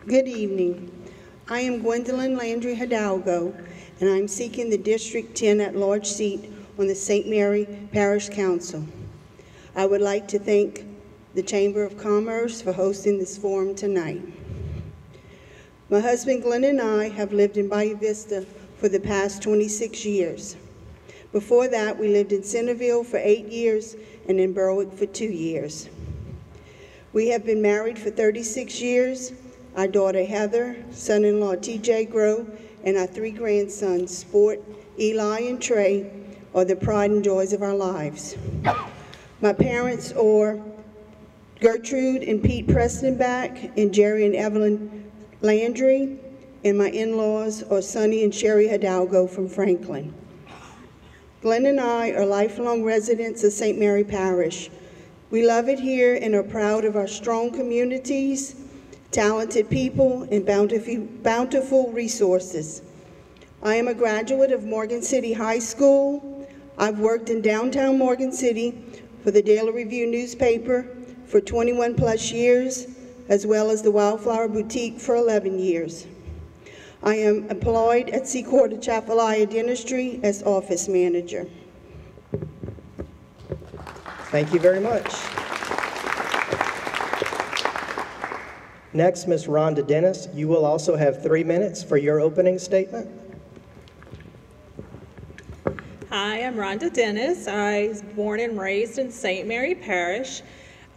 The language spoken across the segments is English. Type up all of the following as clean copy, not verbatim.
Good evening. I am Gwendolyn Landry Hidalgo, and I'm seeking the District 10 at-large seat on the St. Mary Parish Council. I would like to thank the Chamber of Commerce for hosting this forum tonight. My husband Glenn and I have lived in Bayou Vista for the past 26 years. Before that, we lived in Centerville for 8 years and in Berwick for 2 years. We have been married for 36 years. Our daughter Heather, son-in-law TJ Grow, and our 3 grandsons, Sport, Eli, and Trey, are the pride and joys of our lives. My parents are Gertrude and Pete Prestonback and Jerry and Evelyn Landry, and my in-laws are Sonny and Sherry Hidalgo from Franklin. Glenn and I are lifelong residents of St. Mary Parish. We love it here and are proud of our strong communities, talented people, and bountiful resources. I am a graduate of Morgan City High School. I've worked in downtown Morgan City for the Daily Review newspaper for 21 plus years, as well as the Wildflower Boutique for 11 years. I am employed at Secord Atchafalaya Dentistry as office manager. Thank you very much. Next, Ms. Rhonda Dennis, you will also have 3 minutes for your opening statement. Hi, I'm Rhonda Dennis. I was born and raised in St. Mary Parish.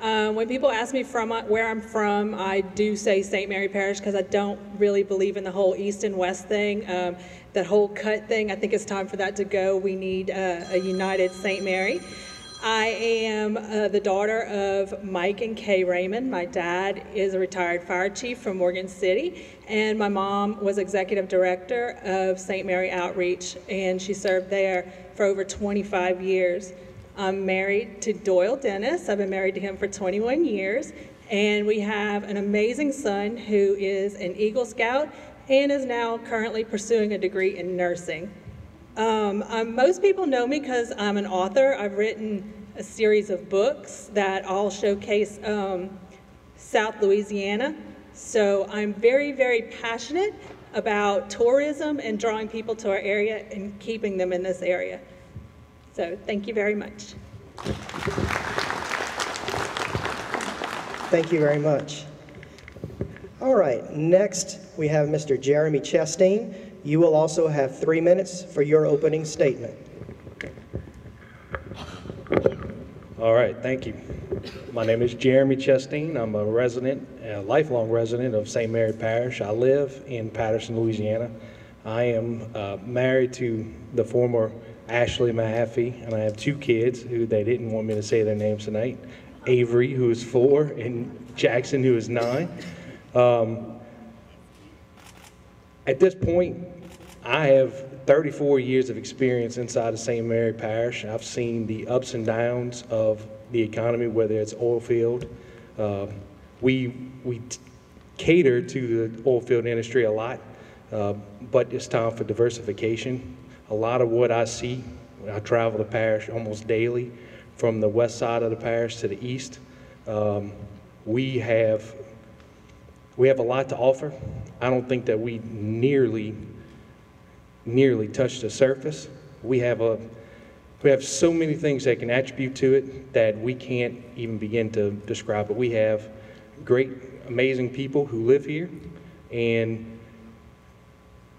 When people ask me where I'm from, I do say St. Mary Parish because I don't really believe in the whole East and West thing. That whole cut thing, I think it's time for that to go. We need a united St. Mary. I am the daughter of Mike and Kay Raymond. My dad is a retired fire chief from Morgan City, and my mom was executive director of St. Mary Outreach, and she served there for over 25 years. I'm married to Doyle Dennis. I've been married to him for 21 years, and we have an amazing son who is an Eagle Scout and is now currently pursuing a degree in nursing. Most people know me because I'm an author. I've written a series of books that all showcase South Louisiana. So I'm very, very passionate about tourism and drawing people to our area and keeping them in this area. So thank you very much. Thank you very much. All right, next we have Mr. Jeremy Chesteen. You will also have 3 minutes for your opening statement. All right, thank you. My name is Jeremy Chesteen. I'm a lifelong resident of St. Mary Parish. I live in Patterson, Louisiana. I am married to the former Ashley Mahaffey, and I have 2 kids who they didn't want me to say their names tonight. Avery, who is 4, and Jackson, who is 9. At this point, I have 34 years of experience inside of St. Mary Parish. I've seen the ups and downs of the economy, whether it's oil field. We cater to the oil field industry a lot, but it's time for diversification. A lot of what I see, I travel the parish almost daily, from the west side of the parish to the east. We have a lot to offer. I don't think that we nearly touched the surface. We have so many things that can attribute to it that we can't even begin to describe it. We have great, amazing people who live here, and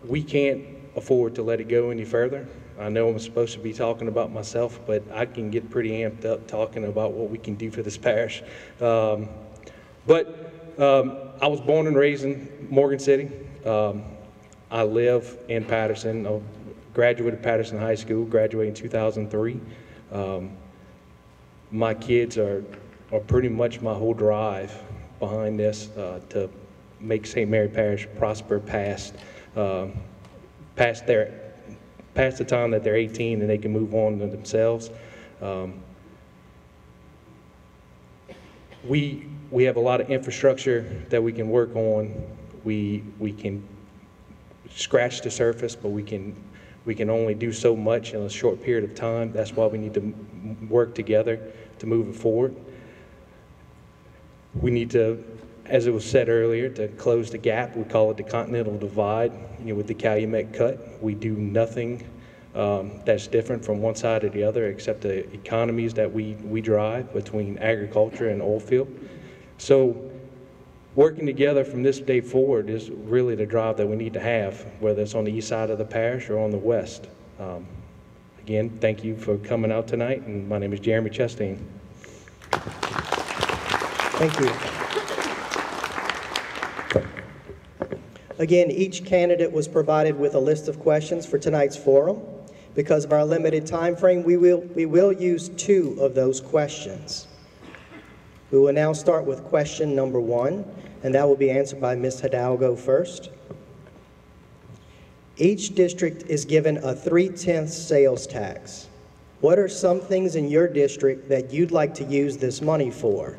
we can't afford to let it go any further. I know I'm supposed to be talking about myself, but I can get pretty amped up talking about what we can do for this parish. I was born and raised in Morgan City. I live in Patterson. I graduated Patterson High School, graduated in 2003. My kids are pretty much my whole drive behind this to make St. Mary Parish prosper past the time that they're 18 and they can move on to themselves. We have a lot of infrastructure that we can work on. We can scratch the surface, but we can only do so much in a short period of time. That's why we need to work together to move it forward. We need to as it was said earlier, to close the gap. We call it the Continental Divide. With the Calumet Cut, we do nothing that's different from one side or the other, except the economies that we drive between agriculture and oil field. So working together from this day forward is really the drive that we need to have, whether it's on the east side of the parish or on the west. Again, thank you for coming out tonight, and my name is Jeremy Chesteen. Thank you. Again, each candidate was provided with a list of questions for tonight's forum. Because of our limited time frame, we will use 2 of those questions. We will now start with question number 1, and that will be answered by Ms. Hidalgo first. Each district is given a 3/10 sales tax. What are some things in your district that you'd like to use this money for?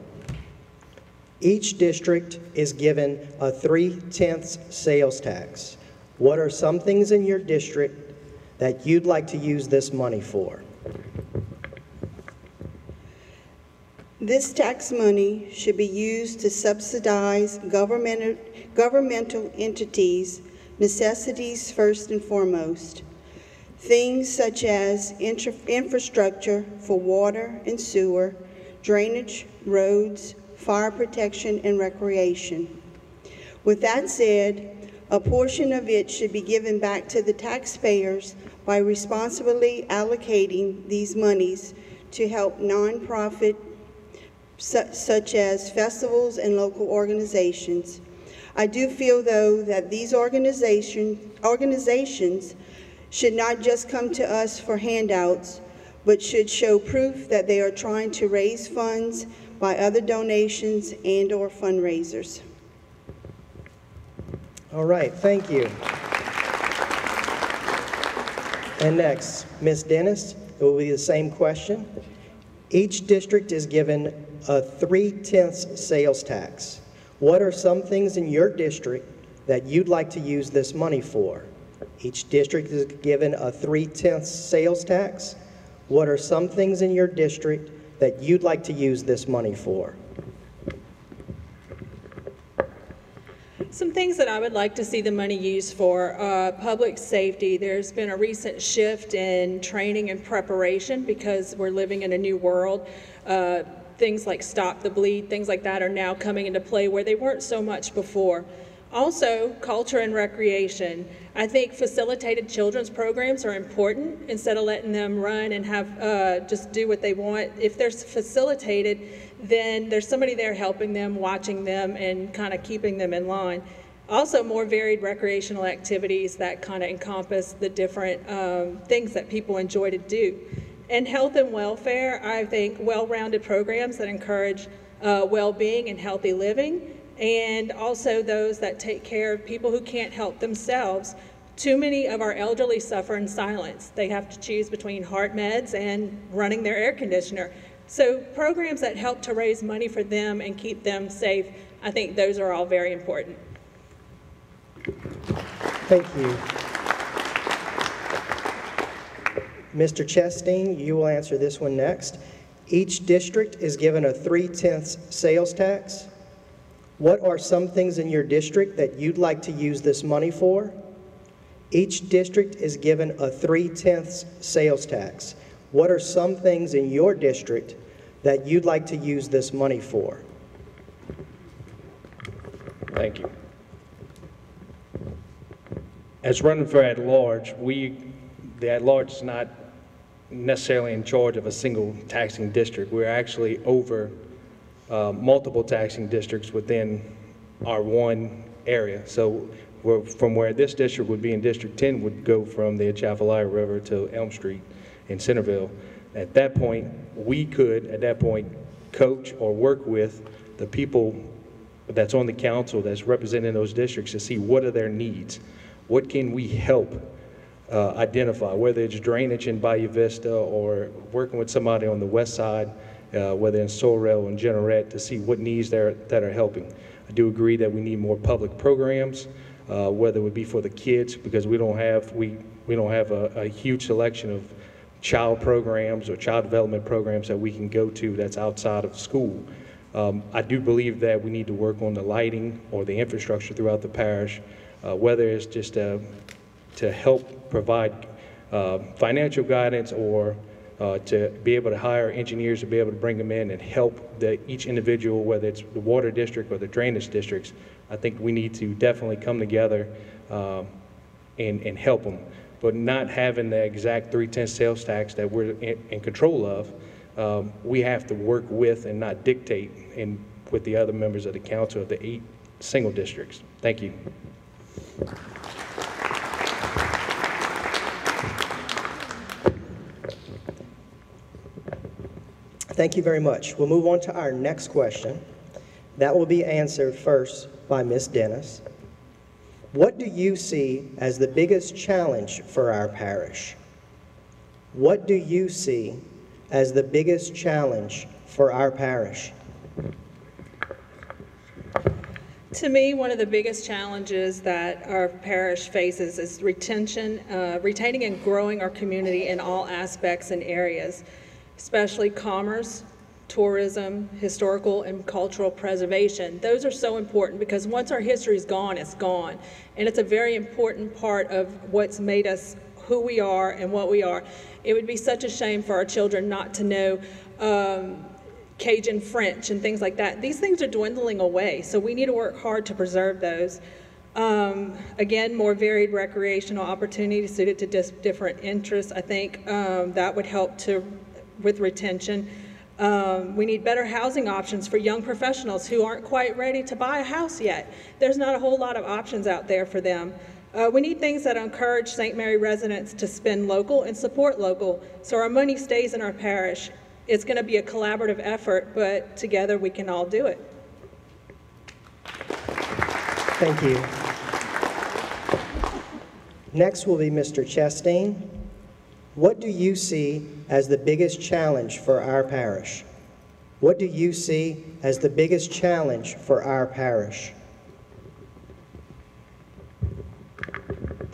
Each district is given a 3/10 sales tax. What are some things in your district that you'd like to use this money for? This tax money should be used to subsidize governmental entities' necessities first and foremost. Things such as infrastructure for water and sewer, drainage, roads, fire protection, and recreation. With that said, a portion of it should be given back to the taxpayers by responsibly allocating these monies to help nonprofit such as festivals and local organizations. I do feel, though, that these organizations should not just come to us for handouts, but should show proof that they are trying to raise funds by other donations and/or fundraisers. All right, thank you. And next, Ms. Dennis, it will be the same question. Each district is given a 3/10 sales tax. What are some things in your district that you'd like to use this money for? Each district is given a 3/10 sales tax. What are some things in your district that you'd like to use this money for? Some things that I would like to see the money used for, public safety. There's been a recent shift in training and preparation because we're living in a new world. Things like Stop the Bleed, things like that are now coming into play where they weren't so much before. Also, culture and recreation. I think facilitated children's programs are important instead of letting them run and have just do what they want. If they're facilitated, then there's somebody there helping them, watching them, and kind of keeping them in line. Also, more varied recreational activities that kind of encompass the different things that people enjoy to do. And health and welfare, I think well-rounded programs that encourage well-being and healthy living, and also those that take care of people who can't help themselves. Too many of our elderly suffer in silence. They have to choose between heart meds and running their air conditioner. So programs that help to raise money for them and keep them safe, I think those are all very important. Thank you. Mr. Chesteen, you will answer this one next. Each district is given a 3/10 sales tax. What are some things in your district that you'd like to use this money for? Each district is given a 3/10 sales tax. What are some things in your district that you'd like to use this money for? Thank you. As running for at-large, the at-large is not necessarily in charge of a single taxing district. We're actually over multiple taxing districts within our one area. So from where this district would be in District 10 would go from the Atchafalaya River to Elm Street in Centerville. At that point, we could, coach or work with the people that's on the council that's representing those districts to see what are their needs. What can we help identify, whether it's drainage in Bayou Vista or working with somebody on the west side, whether in Sorrel and Jeanerette, to see what needs that are helping. I do agree that we need more public programs, whether it would be for the kids, because we don't have a huge selection of child programs or child development programs that we can go to that's outside of school. I do believe that we need to work on the lighting or the infrastructure throughout the parish, whether it's just to help provide financial guidance or to be able to hire engineers to be able to bring them in and help each individual, whether it's the water district or the drainage districts. I think we need to definitely come together and help them. But not having the exact 3/10 sales tax that we're in control of, we have to work with and not dictate with the other members of the council of the 8 single districts. Thank you. Thank you very much. We'll move on to our next question. That will be answered first by Ms. Dennis. What do you see as the biggest challenge for our parish? What do you see as the biggest challenge for our parish? To me, one of the biggest challenges that our parish faces is retaining and growing our community in all aspects and areas, especially commerce, tourism, historical and cultural preservation. Those are so important because once our history is gone, it's gone. And it's a very important part of what's made us who we are and what we are. It would be such a shame for our children not to know Cajun French and things like that. These things are dwindling away, so we need to work hard to preserve those. Again, more varied recreational opportunities suited to different interests. I think that would help with retention. We need better housing options for young professionals who aren't quite ready to buy a house yet. There's not a whole lot of options out there for them. We need things that encourage St. Mary residents to spend local and support local, so our money stays in our parish. It's going to be a collaborative effort, but together we can all do it. Thank you. Next will be Mr. Chesteen. What do you see as the biggest challenge for our parish? What do you see as the biggest challenge for our parish?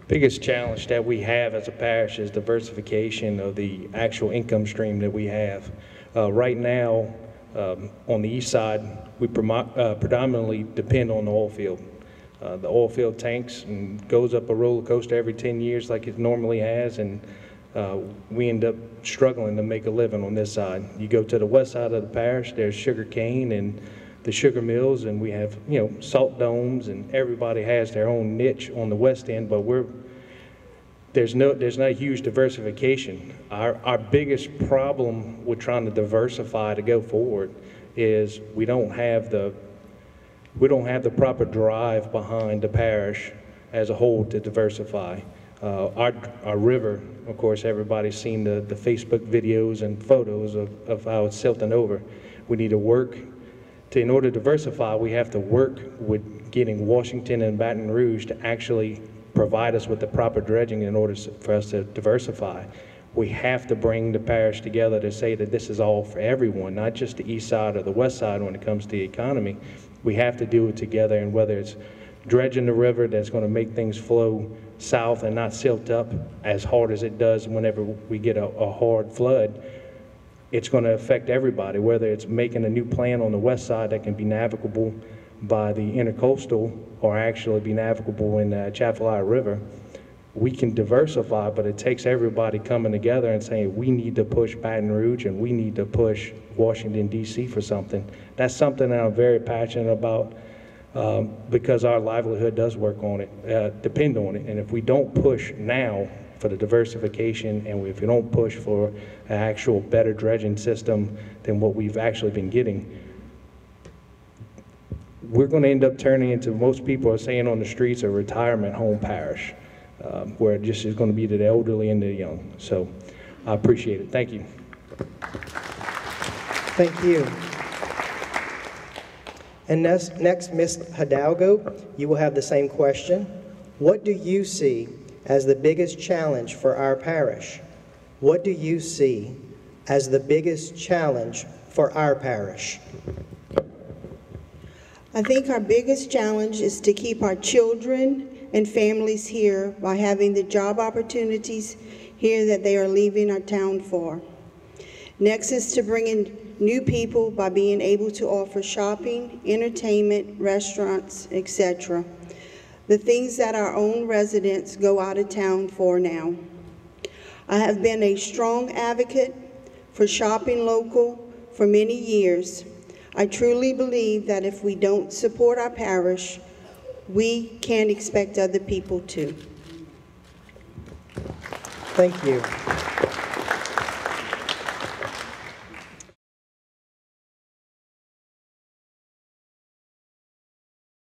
Biggest challenge that we have as a parish is diversification of the actual income stream that we have. Right now, on the east side, we predominantly depend on the oil field. The oil field tanks and goes up a roller coaster every 10 years like it normally has, and we end up struggling to make a living on this side. You go to the west side of the parish, there's sugar cane and the sugar mills, and we have, salt domes, and everybody has their own niche on the west end, but there's not a huge diversification. Our biggest problem with trying to diversify to go forward is we don't have the proper drive behind the parish as a whole to diversify. Our river, of course, everybody's seen the Facebook videos and photos of how it's silting over. We need to work in order to diversify, we have to work with getting Washington and Baton Rouge to actually provide us with the proper dredging in order for us to diversify. We have to bring the parish together to say that this is all for everyone, not just the east side or the west side when it comes to the economy. We have to do it together, and whether it's dredging the river that's going to make things flow south and not silt up as hard as it does whenever we get a hard flood, it's going to affect everybody, whether it's making a new plan on the west side that can be navigable by the intercoastal or actually be navigable in the Atchafalaya River. We can diversify, but it takes everybody coming together and saying we need to push Baton Rouge and we need to push Washington, D.C. for something. That's something that I'm very passionate about because our livelihood does work on it, depend on it. And if we don't push now for the diversification, and if we don't push for an actual better dredging system than what we've actually been getting, we're going to end up turning into, most people are saying on the streets, a retirement home parish, where it just is going to be to the elderly and the young. So I appreciate it. Thank you. Thank you. And next, Ms. Hidalgo, you will have the same question. What do you see as the biggest challenge for our parish? What do you see as the biggest challenge for our parish? I think our biggest challenge is to keep our children and families here by having the job opportunities here that they are leaving our town for. Next is to bring in new people by being able to offer shopping, entertainment, restaurants, etc. The things that our own residents go out of town for now. I have been a strong advocate for shopping local for many years. I truly believe that if we don't support our parish, we can't expect other people to. Thank you.